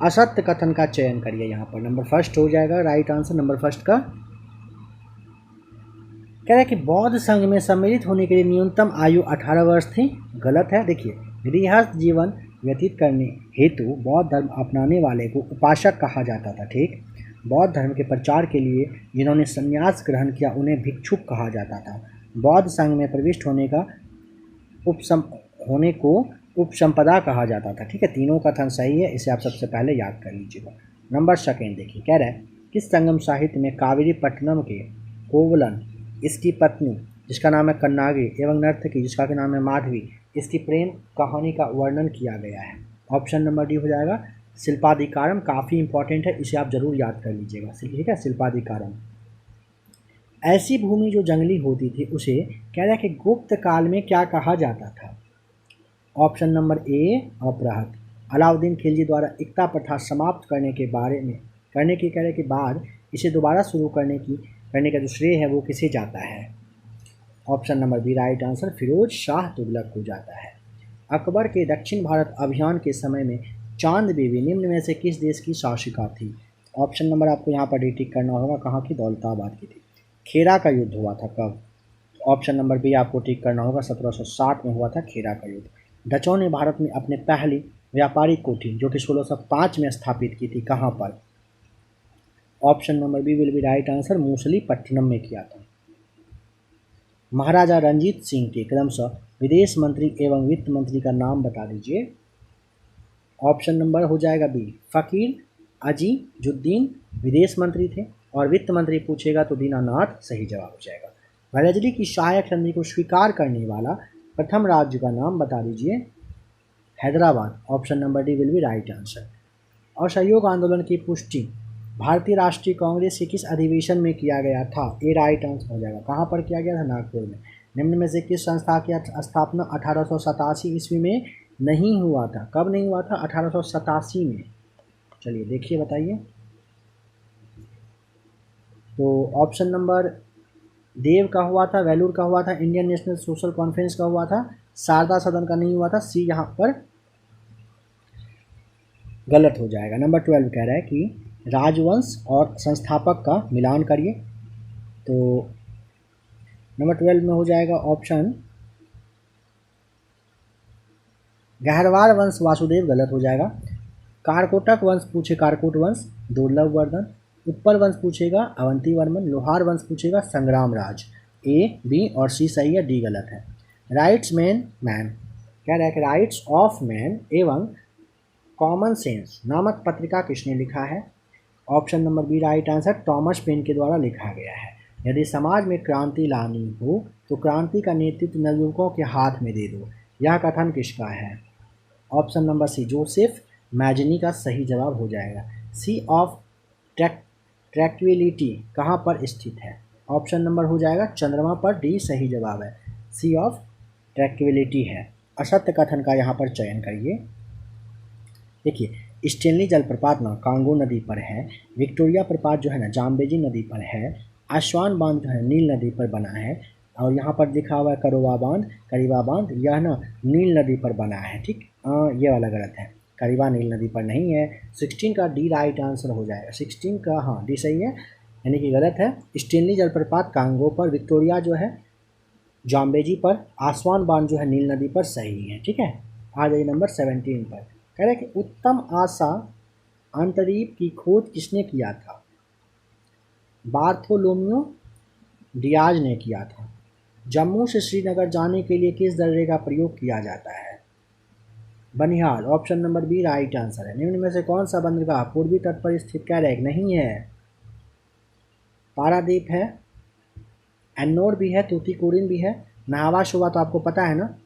असत्य कथन का चयन करिए. यहाँ पर नंबर फर्स्ट हो जाएगा राइट आंसर. नंबर फर्स्ट का कह रहा है कि बौद्ध संघ में सम्मिलित होने के लिए न्यूनतम आयु 18 वर्ष थी. गलत है. देखिए, गृहस्थ जीवन व्यतीत करने हेतु बौद्ध धर्म अपनाने वाले को उपासक कहा जाता था. ठीक, बौद्ध धर्म के प्रचार के लिए जिन्होंने संन्यास ग्रहण किया उन्हें भिक्षुक कहा जाता था. बौद्ध संघ में प्रविष्ट होने को उपसंपदा कहा जाता था. ठीक है, तीनों कथन सही है. इसे आप सबसे पहले याद कर लीजिएगा. नंबर सेकेंड देखिए, कह रहा है किस संगम साहित्य में कावेरी पट्टनम के कोवलन, इसकी पत्नी जिसका नाम है कन्नागी एवं नर्तकी जिसका नाम है माधवी, इसकी प्रेम कहानी का वर्णन किया गया है? ऑप्शन नंबर डी हो जाएगा शिल्पाधिकारम. काफ़ी इंपॉर्टेंट है, इसे आप जरूर याद कर लीजिएगा. ठीक है, शिल्पाधिकारम. ऐसी भूमि जो जंगली होती थी उसे कह रहा है कि गुप्त काल में क्या कहा जाता था? ऑप्शन नंबर ए अपराहत. अलाउद्दीन खिलजी द्वारा इक्ता प्रथा समाप्त करने के कहने के बाद इसे दोबारा शुरू करने का जो श्रेय है वो किसे जाता है? Option number B right answer Firoz Shah Tughlaq को जाता है. अकबर के दक्षिण भारत अभियान के समय में चांद बीबी निम्न में से किस देश की शासिका थी? ऑप्शन नंबर आपको यहाँ पर टिक करना होगा. कहाँ की? दौलताबाद की थी. खेरा का युद्ध हुआ था कब? ऑप्शन नंबर बी आपको टिक करना होगा. 1760 में हुआ था खेरा का युद्ध. डचों ने भारत में अपने पहली व्यापारिक कोठी जो कि 1605 में स्थापित की थी, कहाँ पर? Option number B will be right answer Masulipatnam में किया था. महाराजा रंजीत सिंह के क्रमशः विदेश मंत्री एवं वित्त मंत्री का नाम बता दीजिए. ऑप्शन नंबर हो जाएगा बी फ़कीर अजीजुद्दीन विदेश मंत्री थे, और वित्त मंत्री पूछेगा तो दीनानाथ सही जवाब हो जाएगा. वैराजली की सहायक संधि को स्वीकार करने वाला प्रथम राज्य का नाम बता दीजिए. Hyderabad. Option number D will be right answer. असहयोग आंदोलन की पुष्टि भारतीय राष्ट्रीय कांग्रेस के किस अधिवेशन में किया गया था? ए राइट आंसर हो जाएगा. कहाँ पर किया गया था? नागपुर में. निम्न में से किस संस्था की स्थापना 1887 ईस्वी में नहीं हुआ था? कब नहीं हुआ था? 1887 में. चलिए देखिए, बताइए. तो ऑप्शन नंबर देव का हुआ था, वेलूर का हुआ था, इंडियन नेशनल सोशल कॉन्फ्रेंस का हुआ था, शारदा सदन का नहीं हुआ था. सी यहाँ पर गलत हो जाएगा. नंबर 12 कह रहा है कि राजवंश और संस्थापक का मिलान करिए. तो नंबर 12 में हो जाएगा ऑप्शन गहरवार वंश वासुदेव. गलत हो जाएगा. कारकोटक वंश पूछे कारकोट वंश दुर्लभ वर्धन. उत्पल वंश पूछेगा अवंती वर्मन. लोहार वंश पूछेगा संग्राम राज. ए बी और सी सही है, डी गलत है. राइट्स मैन कह रहा है कि राइट्स ऑफ मैन एवं कॉमन सेंस नामक पत्रिका किसने लिखा है? Option number B right answer Thomas Paine के द्वारा लिखा गया है. यदि समाज में क्रांति लानी हो तो क्रांति का नेतृत्व नवयुवकों के हाथ में दे दो. यह कथन किसका है? Option number C Joseph Mazzini का सही जवाब हो जाएगा. सी ऑफ ट्रैक्विलिटी कहाँ पर स्थित है? ऑप्शन नंबर हो जाएगा चंद्रमा पर. डी सही जवाब है, सी ऑफ ट्रैक्विलिटी है. असत्य कथन का यहाँ पर चयन करिए. देखिए, स्टेनली जलप्रपात ना कांगो नदी पर है. विक्टोरिया प्रपात जो है ना जाम्बेजी नदी पर है. आसवान बांध जो है नील नदी पर बना है. और यहाँ पर लिखा हुआ है करीबा बांध, यह ना नील नदी पर बना है. ठीक, ये वाला गलत है. करीबा नील नदी पर नहीं है. 16 का डी राइट आंसर हो जाएगा. 16 का हाँ डी सही है, यानी कि गलत है. स्टेनली जलप्रपात कांगो पर, विक्टोरिया जो है जाम्बेजी पर, आसवान बांध जो है नील नदी पर सही है. ठीक है, आ जाइए नंबर 17 पर. कह रहे हैं कि उत्तम आशा अंतरीप की खोज किसने किया था? बार्थोलोम्यू डियाज ने किया था. जम्मू से श्रीनगर जाने के लिए किस दर्रे का प्रयोग किया जाता है? Banihal. Option number B right answer है. निम्न में से कौन सा बंदरगाह पूर्वी तट पर स्थित कह रहे नहीं है? पारादीप है, एन्नोर भी है, तूतीकोरिन भी है, नहावा शोवा तो आपको पता है ना.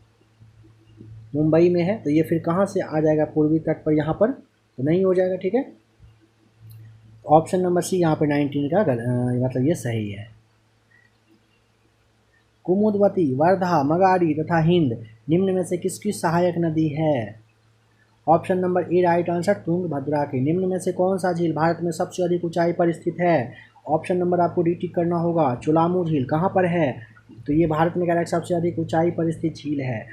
मुंबई में है, तो ये फिर कहाँ से आ जाएगा पूर्वी तट पर, यहाँ पर तो नहीं हो जाएगा। ठीक है, ऑप्शन नंबर सी यहाँ पे 19 का मतलब ये सही है। कुमुदवती, वर्धा, मगाड़ी तथा हिंद निम्न में से किसकी सहायक नदी है? Option number A right answer Tungabhadra की। निम्न में से कौन सा झील भारत में सबसे अधिक ऊंचाई पर स्थित है? ऑप्शन नंबर आपको डी टिक करना होगा। चुलामू झील कहाँ पर है? तो ये भारत में कह रहा है सबसे अधिक ऊंचाई पर स्थित झील है।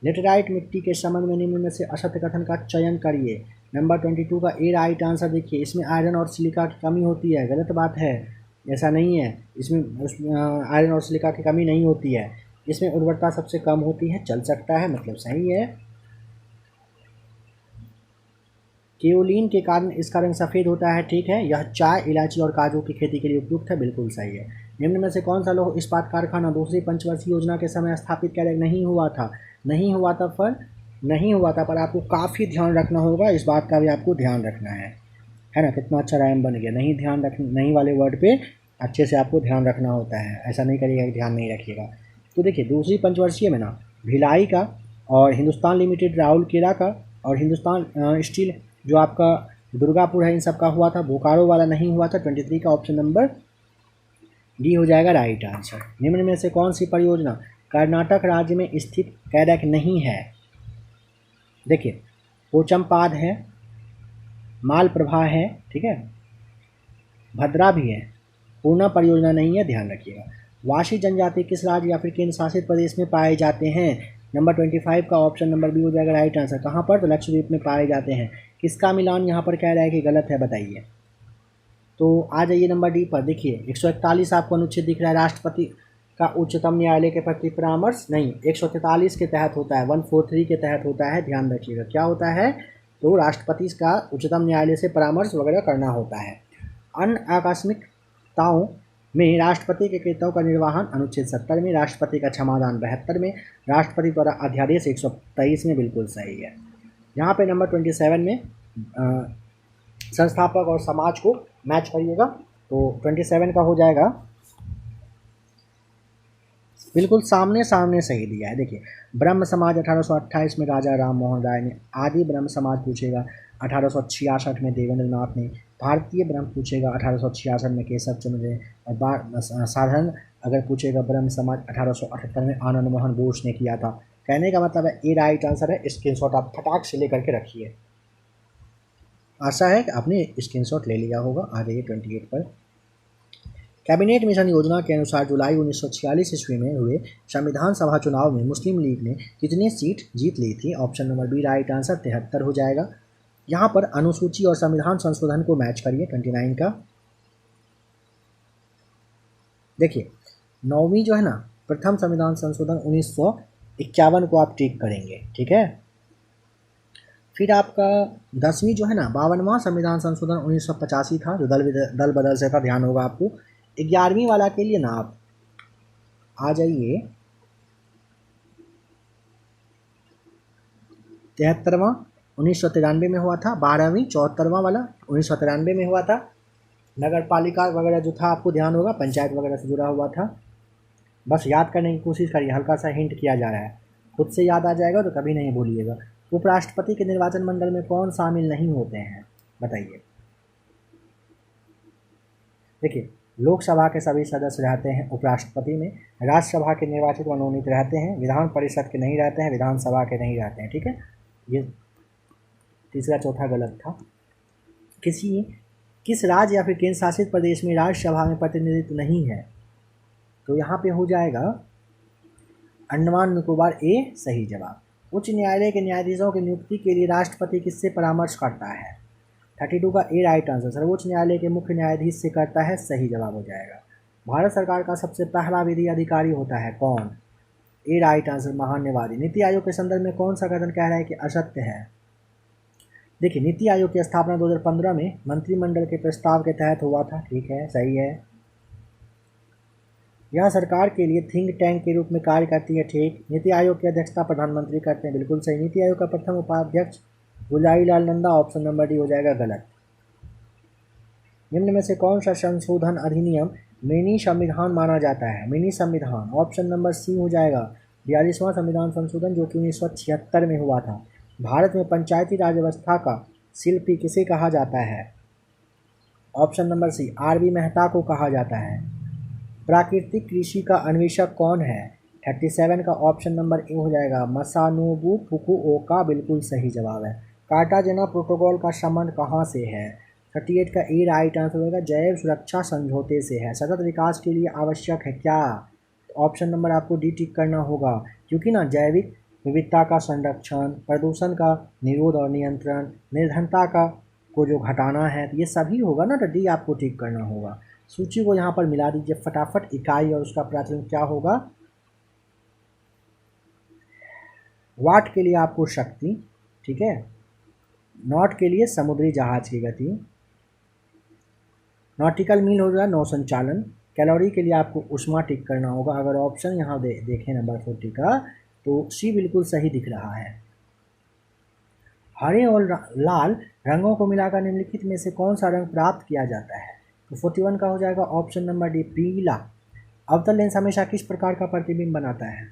लेटेराइट मिट्टी के संबंध में निम्न में से असत्य कथन का चयन करिए। नंबर 22 का ए राइट आंसर देखिए, इसमें आयरन और सिलिका की कमी होती है, गलत बात है, ऐसा नहीं है। इसमें आयरन और सिलिका की कमी नहीं होती है, इसमें उर्वरता सबसे कम होती है, चल सकता है, मतलब सही है। केओलिन के कारण इसका रंग सफ़ेद होता है, ठीक है, यह चाय, इलायची और काजू की खेती के लिए उपयुक्त है, बिल्कुल सही है। निम्न में से कौन सा लौह इस्पात कारखाना दूसरी पंचवर्षीय योजना के समय स्थापित किया नहीं हुआ था? नहीं हुआ था पर आपको काफ़ी ध्यान रखना होगा, इस बात का भी आपको ध्यान रखना है ना। कितना अच्छा राइम बन गया। नहीं वाले वर्ड पे अच्छे से आपको ध्यान रखना होता है, ऐसा नहीं करिएगा कि ध्यान नहीं रखिएगा। तो देखिए दूसरी पंचवर्षीय में ना भिलाई का और हिंदुस्तान लिमिटेड राउरकेला का और हिंदुस्तान स्टील जो आपका दुर्गापुर है, इन सब का हुआ था, बोकारो वाला नहीं हुआ था। 23 का ऑप्शन नंबर डी हो जाएगा राइट आंसर। निम्न में से कौन सी परियोजना कर्नाटक राज्य में स्थित कैडक नहीं है? देखिए पोचमपाद है, मालप्रभा है, ठीक है, भद्रा भी है, पूर्णा परियोजना नहीं है, ध्यान रखिएगा। वाशी जनजाति किस राज्य या फिर केंद्र शासित प्रदेश में पाए जाते हैं? नंबर 25 का ऑप्शन नंबर बी हो जाएगा राइट आंसर। कहाँ पर? तो लक्षद्वीप में पाए जाते हैं। किसका मिलान यहाँ पर कह रहा है कि गलत है, बताइए। तो आ जाइए नंबर डी पर। देखिए 141 आपको अनुच्छेद दिख रहा है, राष्ट्रपति का उच्चतम न्यायालय के प्रति परामर्श नहीं, 143 के तहत होता है, 143 के तहत होता है, ध्यान रखिएगा। क्या होता है? तो राष्ट्रपति का उच्चतम न्यायालय से परामर्श वगैरह करना होता है। अन्य आकस्मिकताओं में राष्ट्रपति के कर्तव्यों का निर्वहन अनुच्छेद 70 में, राष्ट्रपति का क्षमादान 72 में, राष्ट्रपति द्वारा अध्यादेश 123 में, बिल्कुल सही है। यहाँ पे नंबर 27 में संस्थापक और समाज को मैच करिएगा, तो 27 का हो जाएगा, बिल्कुल सामने सही दिया है। देखिए ब्रह्म समाज 1828 में राजा राम मोहन राय ने, आदि ब्रह्म समाज पूछेगा 1866 में देवेंद्र नाथ ने, भारतीय ब्रह्म पूछेगा 1866 में केशव चंद्र ने, और साधारण अगर पूछेगा ब्रह्म समाज 1878 में आनंद मोहन बोस ने किया था। कहने का मतलब है ए राइट आंसर है। स्क्रीनशॉट आप फटाक से लेकर के रखिए। आशा है कि आपने स्क्रीनशॉट ले लिया होगा। आ जाइए 28 पर। कैबिनेट मिशन योजना के अनुसार जुलाई 1946 ईस्वी में हुए संविधान सभा चुनाव में मुस्लिम लीग ने कितनी सीट जीत ली थी? Option number B right answer 73 हो जाएगा। यहाँ पर अनुसूची और संविधान संशोधन को मैच करिए 29 का। देखिए 9वीं जो है ना, प्रथम संविधान संशोधन 1951 को आप टिक करेंगे, ठीक है। फिर आपका 10वीं जो है ना, 52वां संविधान संशोधन 1985 था, जो दल बदल से था, ध्यान होगा आपको। 11वीं वाला के लिए ना आप आ जाइए 73वां 1993 में हुआ था। 12वीं 74वां वाला 1993 में हुआ था। नगर पालिका वगैरह जो था आपको ध्यान होगा, पंचायत वगैरह से जुड़ा हुआ था। बस याद करने की कोशिश करिए, हल्का सा हिंट किया जा रहा है, खुद से याद आ जाएगा तो कभी नहीं भूलिएगा। उपराष्ट्रपति के निर्वाचन मंडल में कौन शामिल नहीं होते हैं? बताइए। देखिए लोकसभा के सभी सदस्य रहते हैं उपराष्ट्रपति में, राज्यसभा के निर्वाचित मनोनीत रहते हैं, विधान परिषद के नहीं रहते हैं, विधानसभा के नहीं रहते हैं, ठीक है। ये तीसरा चौथा गलत था। किस राज्य या फिर केंद्र शासित प्रदेश में राज्यसभा में प्रतिनिधित्व नहीं है? तो यहाँ पे हो जाएगा अंडमान निकोबार, ए सही जवाब। उच्च न्यायालय के न्यायाधीशों की नियुक्ति के लिए राष्ट्रपति किससे परामर्श करता है? 32 का ए राइट आंसर सर्वोच्च न्यायालय के मुख्य न्यायाधीश से करता है, सही जवाब हो जाएगा। भारत सरकार का सबसे पहला विधि अधिकारी होता है कौन? ए राइट आंसर महान्यवादी। नीति आयोग के संदर्भ में कौन सा कथन कह रहा है कि असत्य है? देखिए नीति आयोग की स्थापना 2015 में मंत्रिमंडल के प्रस्ताव के तहत हुआ था, ठीक है, सही है। यह सरकार के लिए थिंक टैंक के रूप में कार्य करती है, ठीक। नीति आयोग की अध्यक्षता प्रधानमंत्री करते हैं, बिल्कुल सही। नीति आयोग का प्रथम उपाध्यक्ष Gulzarilal Nanda, option number D हो जाएगा गलत। निम्न में से कौन सा संशोधन अधिनियम मिनी संविधान माना जाता है? मिनी संविधान ऑप्शन नंबर सी हो जाएगा। 42वां संविधान संशोधन जो कि 1976 में हुआ था। भारत में पंचायती राज व्यवस्था का शिल्पी किसे कहा जाता है? Option number C R B. Mehta को कहा जाता है। प्राकृतिक कृषि का अन्वेषक कौन है? 37 का ऑप्शन नंबर ए हो जाएगा मसानोबु फुकुओका, बिल्कुल सही जवाब है। कार्टाजेना प्रोटोकॉल का संबंध कहाँ से है? 38 का ए राइट आंसर होगा जैव सुरक्षा समझौते से है। सतत विकास के लिए आवश्यक है क्या? ऑप्शन नंबर आपको डी टिक करना होगा, क्योंकि ना जैविक विविधता का संरक्षण, प्रदूषण का निरोध और नियंत्रण, निर्धनता का को जो घटाना है, ये सभी होगा ना, तो डी आपको टिक करना होगा। सूची को यहाँ पर मिला दीजिए फटाफट। इकाई और उसका प्राचीन क्या होगा? वाट के लिए आपको शक्ति, ठीक है। नॉट के लिए समुद्री जहाज की गति, नॉटिकल मील हो जाए नौ संचालन, कैलोरी के लिए आपको उष्मा टिक करना होगा। अगर ऑप्शन यहाँ देखें नंबर 40 का, तो सी बिल्कुल सही दिख रहा है। हरे और लाल रंगों को मिलाकर निम्नलिखित में से कौन सा रंग प्राप्त किया जाता है? तो 41 का हो जाएगा ऑप्शन नंबर डी पीला। अवतल लेंस हमेशा किस प्रकार का प्रतिबिंब बनाता है?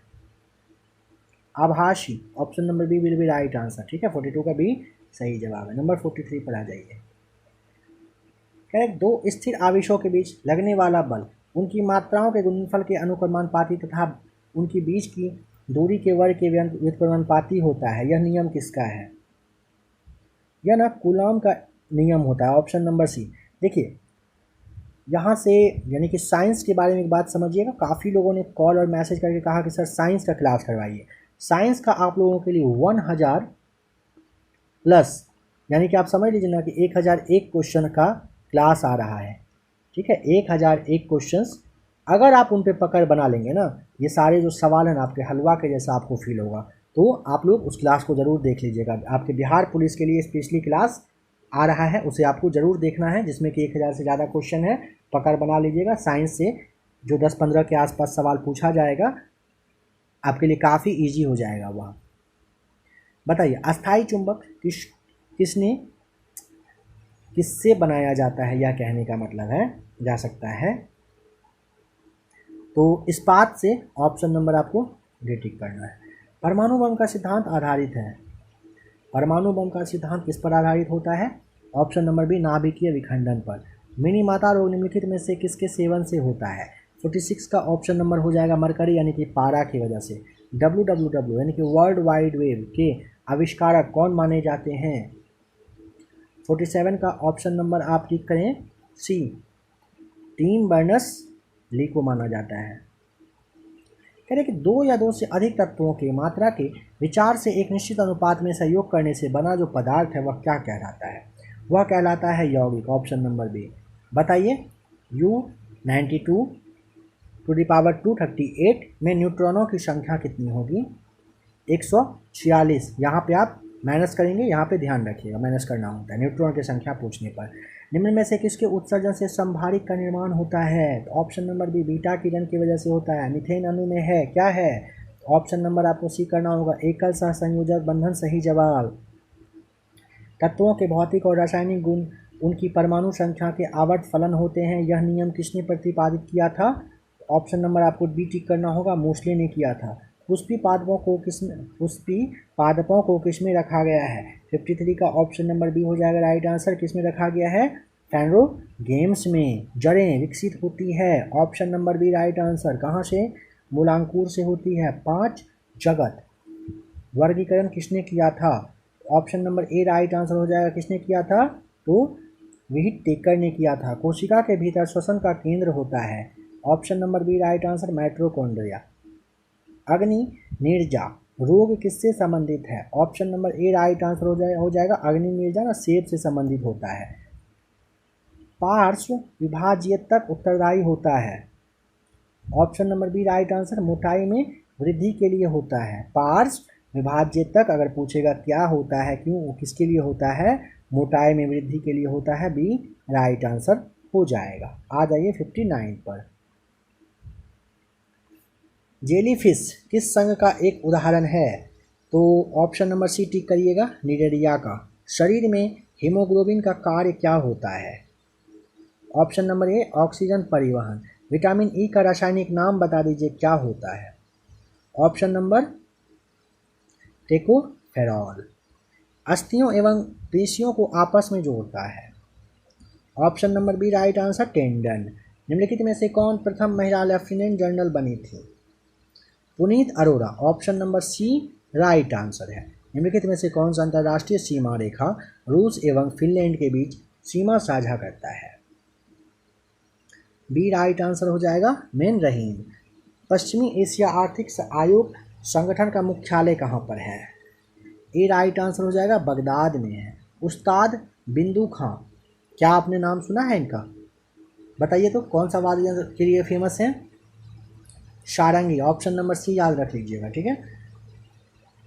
आभासी। Option number B will be right answer, ठीक है। 42 का भी सही जवाब है। नंबर 43 पर आ जाइए। कह दो स्थिर आवेशों के बीच लगने वाला बल उनकी मात्राओं के गुणनफल के अनुक्रमानुपाती तथा उनकी बीच की दूरी के वर्ग के व्युत्क्रमानुपाती होता है। यह नियम किसका है? यह ना कूलॉम का नियम होता है। Option number C. देखिए यहाँ से यानी कि साइंस के बारे में एक बात समझिएगा। काफ़ी लोगों ने कॉल और मैसेज करके कहा कि सर साइंस का क्लास करवाइए। साइंस का आप लोगों के लिए 1000 प्लस यानी कि आप समझ लीजिए ना कि 1001 क्वेश्चन का क्लास आ रहा है, ठीक है। 1001 क्वेश्चंस अगर आप उन पे पकड़ बना लेंगे ना, ये सारे जो सवाल हैं ना आपके हलवा के जैसा आपको फील होगा। तो आप लोग उस क्लास को ज़रूर देख लीजिएगा। आपके बिहार पुलिस के लिए स्पेशली क्लास आ रहा है, उसे आपको ज़रूर देखना है, जिसमें कि 1000 से ज़्यादा क्वेश्चन है। पकड़ बना लीजिएगा। साइंस से जो 10-15 के आसपास सवाल पूछा जाएगा आपके लिए काफ़ी ईजी हो जाएगा वह। बताइए अस्थाई चुंबक किससे बनाया जाता है? यह कहने का मतलब है जा सकता है तो इस्पात से। ऑप्शन नंबर आपको डी टिक करना है। परमाणु बम का सिद्धांत आधारित है। परमाणु बम का सिद्धांत किस पर आधारित होता है? ऑप्शन नंबर बी नाभिकीय विखंडन पर। मिनी माता रोग निम्नलिखित में से किसके सेवन से होता है? 46 का ऑप्शन नंबर हो जाएगा मरकरी यानी कि पारा की वजह से। WWW यानी कि वर्ल्ड वाइड वेब के आविष्कारक कौन माने जाते हैं? 47 का ऑप्शन नंबर आप टिक करें सी, टिम बर्नर्स ली को माना जाता है। कह रहे कि दो या दो से अधिक तत्वों की मात्रा के विचार से एक निश्चित अनुपात में सहयोग करने से बना जो पदार्थ है वह क्या कहलाता है? वह कहलाता है यौगिक। Option number B. बताइए U92 टू द पावर 238 में न्यूट्रॉनों की संख्या कितनी होगी? 146। यहाँ पे आप माइनस करेंगे, यहाँ पे ध्यान रखिएगा माइनस करना होता है न्यूट्रॉन की संख्या पूछने पर। निम्न में से किसके उत्सर्जन से संभारिक का निर्माण होता है? तो ऑप्शन नंबर बी बीटा किरण की वजह से होता है। मीथेन अणु में है, क्या है? ऑप्शन नंबर आपको सी करना होगा एकल सहसंयोजक बंधन, सही जवाब। तत्वों के भौतिक और रासायनिक गुण उनकी परमाणु संख्या के आवर्त फलन होते हैं। यह नियम किसने प्रतिपादित किया था? ऑप्शन नंबर आपको बी टिक करना होगा, मोस्ले ने किया था। पुष्पी पादपों को किस में रखा गया है? 53 का ऑप्शन नंबर बी हो जाएगा राइट आंसर। किस में रखा गया है? फैनरो गेम्स में। जड़ें विकसित होती है। Option number B right answer. कहाँ से? मूलांकुर से होती है। 5 जगत वर्गीकरण किसने किया था? Option number A right answer हो जाएगा। किसने किया था? तो विहित टेकर ने किया था। कोशिका के भीतर श्वसन का केंद्र होता है। Option number B right answer mitochondria. अग्नि निर्जा रोग किससे संबंधित है? Option number A right answer हो जाएगा। अग्नि निर्जा ना सेब से संबंधित होता है। पार्श्व विभाज्यतक उत्तरदायी होता है। Option number B right answer. मोटाई में वृद्धि के लिए होता है। पार्श्व विभाज्यतक अगर पूछेगा क्या होता है, क्यों, किसके लिए होता है? मोटाई में वृद्धि के लिए होता है। बी राइट आंसर हो जाएगा। आ जाइए 59 पर। जेलीफिश किस संघ का एक उदाहरण है? तो ऑप्शन नंबर सी टिक करिएगा, निडेरिया का। शरीर में हीमोग्लोबिन का कार्य क्या होता है? ऑप्शन नंबर ए ऑक्सीजन परिवहन। विटामिन ई का रासायनिक नाम बता दीजिए क्या होता है? Option number tocopherol. अस्थियों एवं पेशियों को आपस में जोड़ता है। Option number B right answer tendon. निम्नलिखित में से कौन प्रथम महिला लेफ्टिनेंट जनरल बनी थी? Puneet Arora. Option number C right answer है। निम्नलिखित में से कौन सा अंतर्राष्ट्रीय सीमा रेखा रूस एवं फिनलैंड के बीच सीमा साझा करता है? बी राइट आंसर हो जाएगा मेन रहीम। पश्चिमी एशिया आर्थिक आयोग संगठन का मुख्यालय कहाँ पर है? ए राइट आंसर हो जाएगा बगदाद में है। उस्ताद बिंदु खां, क्या आपने नाम सुना है इनका? बताइए तो कौन सा वाद्य के लिए फेमस है? सारंगी। ऑप्शन नंबर सी याद रख लीजिएगा, ठीक है। कह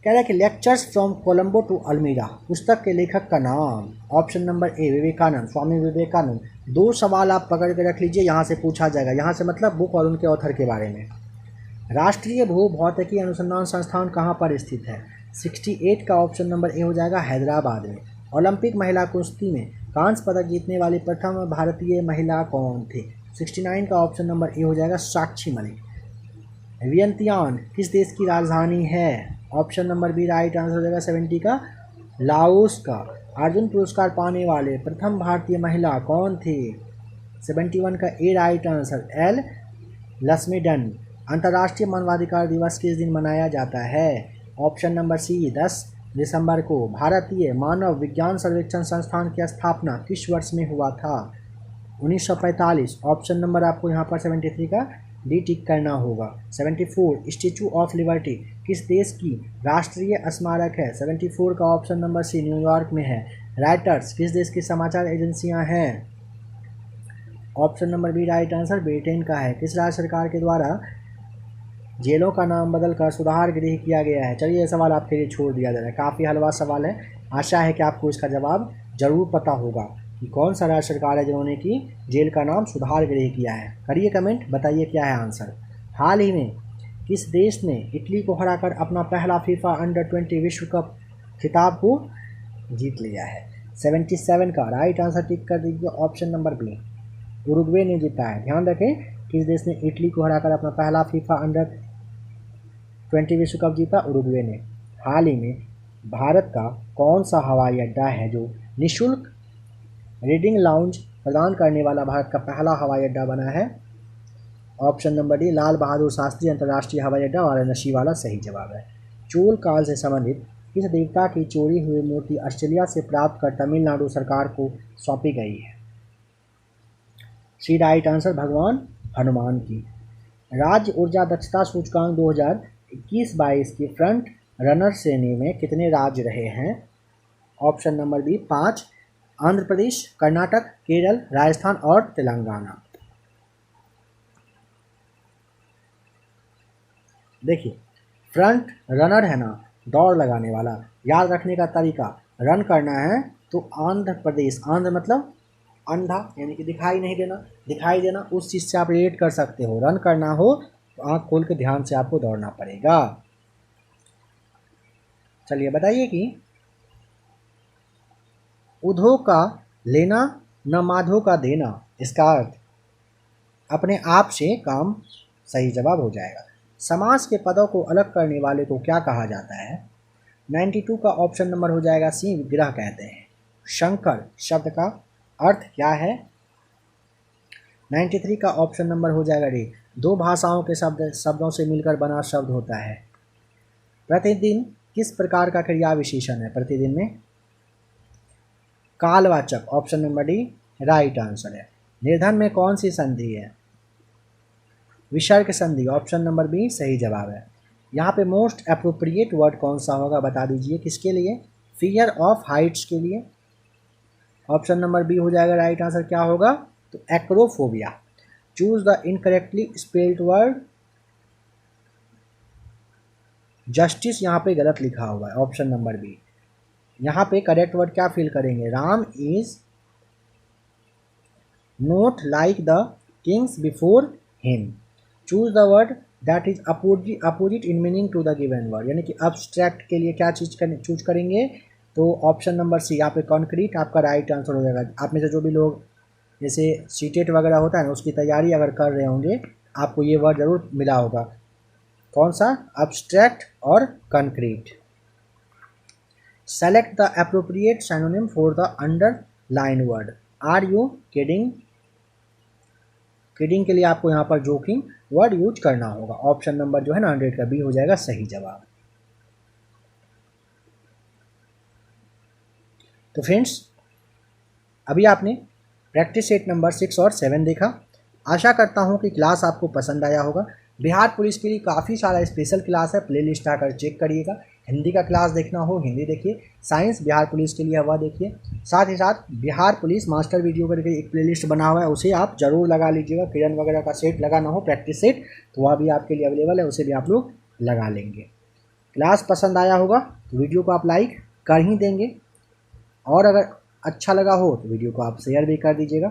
रहा है कि lectures from Colombo to Almora पुस्तक के लेखक का नाम? Option number A Vivekananda, Swami Vivekananda. 2 सवाल आप पकड़ के रख लीजिए, यहाँ से पूछा जाएगा, यहाँ से मतलब बुक और उनके ऑथर के बारे में। राष्ट्रीय भूभौतिकी अनुसंधान संस्थान कहाँ पर स्थित है? 68 का ऑप्शन नंबर ए हो जाएगा हैदराबाद में। ओलंपिक महिला कुश्ती में कांस्य पदक जीतने वाली प्रथम भारतीय महिला कौन थी? 69 का ऑप्शन नंबर ए हो जाएगा साक्षी मलिक। वियंतियान किस देश की राजधानी है? Option number B right answer हो जाएगा 70 का लाओस का। अर्जुन पुरस्कार पाने वाले प्रथम भारतीय महिला कौन थी? 71 का ए राइट आंसर एल लक्ष्मीडन। अंतर्राष्ट्रीय मानवाधिकार दिवस किस दिन मनाया जाता है? ऑप्शन नंबर सी 10 दिसंबर को। भारतीय मानव विज्ञान सर्वेक्षण संस्थान की स्थापना किस वर्ष में हुआ था? 1945। ऑप्शन नंबर आपको यहाँ पर 73 का डी टिक करना होगा। 74 स्टैचू ऑफ लिबर्टी किस देश की राष्ट्रीय स्मारक है? 74 का ऑप्शन नंबर सी न्यूयॉर्क में है। राइटर्स किस देश की समाचार एजेंसियां हैं? Option number B right answer Britain का है। किस राज्य सरकार के द्वारा जेलों का नाम बदलकर सुधार गृह किया गया है? चलिए ये सवाल आपके लिए छोड़ दिया जा रहा है, काफ़ी हलवा सवाल है। आशा है कि आपको इसका जवाब जरूर पता होगा कि कौन सा राज्य सरकार है जिन्होंने की जेल का नाम सुधार गृह किया है। करिए कमेंट, बताइए क्या है आंसर। हाल ही में किस देश ने इटली को हराकर अपना पहला फीफा अंडर 20 विश्व कप खिताब को जीत लिया है? 77 का राइट आंसर टिक कर दीजिए। ऑप्शन नंबर बी उरुग्वे ने जीता है। ध्यान रखें किस देश ने इटली को हराकर अपना पहला फीफा अंडर 20 विश्व कप जीता? उरुग्वे ने। हाल ही में भारत का कौन सा हवाई अड्डा है जो निःशुल्क रीडिंग लाउंज प्रदान करने वाला भारत का पहला हवाई अड्डा बना है? Option number D Lal Bahadur Shastri अंतर्राष्ट्रीय हवाई अड्डा वाराणसी वाला सही जवाब है। चोल काल से संबंधित किस देवता की चोरी हुई मूर्ति ऑस्ट्रेलिया से प्राप्त कर तमिलनाडु सरकार को सौंपी गई है? सी राइट आंसर भगवान हनुमान की। राज्य ऊर्जा दक्षता सूचकांक 2021-22 की फ्रंट रनर श्रेणी में कितने राज्य रहे हैं? Option number B 5 Andhra Pradesh, Karnataka, Kerala, Rajasthan और तेलंगाना। देखिए फ्रंट रनर है ना, दौड़ लगाने वाला। याद रखने का तरीका, रन करना है तो आंध्र प्रदेश, आंध्र मतलब अंधा यानी कि दिखाई नहीं देना, दिखाई देना उस चीज़ से आप रिलेट कर सकते हो। रन करना हो तो आँख खोल के ध्यान से आपको दौड़ना पड़ेगा। चलिए बताइए कि उधो का लेना न माधो का देना, इसका अर्थ अपने आप से काम सही जवाब हो जाएगा। समास के पदों को अलग करने वाले को क्या कहा जाता है? 92 का ऑप्शन नंबर हो जाएगा सी विग्रह कहते हैं। शंकर शब्द का अर्थ क्या है? 93 का ऑप्शन नंबर हो जाएगा डी 2 भाषाओं के शब्दों से मिलकर बना शब्द होता है। प्रतिदिन किस प्रकार का क्रिया विशेषण है? प्रतिदिन में कालवाचक। Option number D right answer है। निर्धन में कौन सी संधि है? विसर्ग संधि। ऑप्शन नंबर बी सही जवाब है। यहाँ पे मोस्ट अप्रोप्रिएट वर्ड कौन सा होगा बता दीजिए, किसके लिए? फियर ऑफ हाइट्स के लिए। ऑप्शन नंबर बी हो जाएगा राइट आंसर। क्या होगा? तो acrophobia. Choose the incorrectly spelled word. Justice यहाँ पे गलत लिखा हुआ है, ऑप्शन नंबर बी। यहाँ पे करेक्ट वर्ड क्या फिल करेंगे? Ram is not like the kings before him. Choose the word that is opposite in meaning to the given word, यानी कि अब्स्ट्रैक्ट के लिए क्या चीज चूज करेंगे? तो ऑप्शन नंबर सी यहाँ पे कॉन्क्रीट आपका राइट आंसर हो जाएगा। आप में से जो भी लोग जैसे सीटेट वगैरह होता है ना, उसकी तैयारी अगर कर रहे होंगे आपको ये वर्ड ज़रूर मिला होगा। कौन सा? अब्स्ट्रैक्ट और concrete. Select the appropriate synonym for the underline word. Are you kidding? Kidding के लिए आपको यहाँ पर जोकिंग वर्ड यूज करना होगा। ऑप्शन नंबर जो है ना 100 का बी हो जाएगा सही जवाब। तो फ्रेंड्स, अभी आपने प्रैक्टिस सेट नंबर 6 और 7 देखा। आशा करता हूँ कि क्लास आपको पसंद आया होगा। बिहार पुलिस के लिए काफ़ी सारा स्पेशल क्लास है, प्लेलिस्ट आकर चेक करिएगा। हिंदी का क्लास देखना हो हिंदी देखिए, साइंस बिहार पुलिस के लिए वह देखिए। साथ ही साथ बिहार पुलिस मास्टर वीडियो करके एक प्लेलिस्ट बना हुआ है, उसे आप ज़रूर लगा लीजिएगा। किरण वगैरह का सेट लगाना हो प्रैक्टिस सेट तो वह भी आपके लिए अवेलेबल है, उसे भी आप लोग लगा लेंगे। क्लास पसंद आया होगा तो वीडियो को आप लाइक कर ही देंगे, और अगर अच्छा लगा हो तो वीडियो को आप शेयर भी कर दीजिएगा।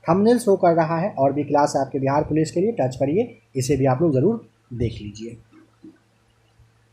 थंबनेल शो कर रहा है और भी क्लास है आपके बिहार पुलिस के लिए, टच करिए, इसे भी आप लोग ज़रूर देख लीजिए।